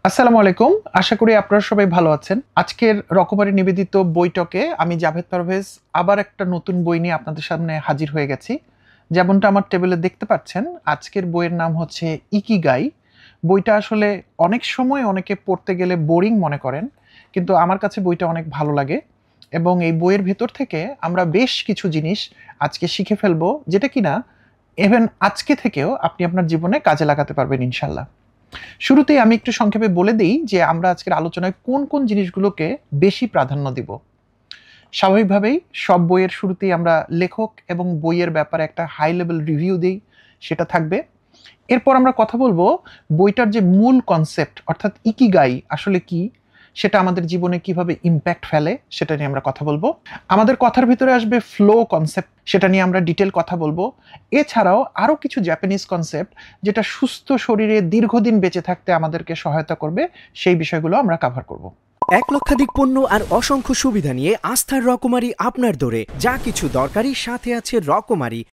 আসসালামু আলাইকুম। আশা করি আপনারা সবাই ভালো আছেন। আজকের রকমারি নিবেদিত বইটকে আমি জাভেদ পারভেজ আবার একটা নতুন বই নিয়ে আপনাদের সামনে হাজির হয়ে গেছি। যেমনটা আমার টেবিলে দেখতে পাচ্ছেন, আজকের বইয়ের নাম হচ্ছে ইকিগাই। বইটা আসলে অনেক সময় অনেকে পড়তে গেলে বোরিং মনে করেন, কিন্তু আমার কাছে বইটা অনেক ভালো লাগে এবং এই বইয়ের ভেতর থেকে আমরা বেশ কিছু জিনিস আজকে শিখে ফেলবো, যেটা কিনা ইভেন আজকে থেকেও আপনি আপনার জীবনে কাজে লাগাতে পারবেন ইনশাল্লাহ। শুরুতেই আমি একটু সংক্ষেপে বলে দেই যে আমরা আজকের আলোচনায় কোন কোন জিনিসগুলোকে বেশি প্রাধান্য দিব। স্বাভাবিকভাবেই সব বইয়ের শুরুতেই আমরা লেখক এবং বইয়ের ব্যাপারে একটা হাই লেভেল রিভিউ দিই, সেটা থাকবে। এরপর আমরা কথা বলবো বইটার যে মূল কনসেপ্ট অর্থাৎ ইকিগাই আসলে কি, সেটা আমাদের জীবনে কিভাবে ইম্প্যাক্ট ফেলে সেটা নিয়ে আমরা কথা বলবো। আমাদের কথার ভিতরে আসবে ফ্লো কনসেপ্ট, সেটা নিয়ে আমরা ডিটেল কথা বলবো। এছাড়াও আরও কিছু জাপানিজ কনসেপ্ট যেটা সুস্থ শরীরে দীর্ঘদিন বেঁচে থাকতে আমাদেরকে সহায়তা করবে, সেই বিষয়গুলো আমরা কভার করব। এক লক্ষাধিক পণ্য আর অসংখ্য সুবিধা নিয়ে আস্থার রকমারি আপনার দোরে। যা কিছু দরকারি সাথে আছে রকমারি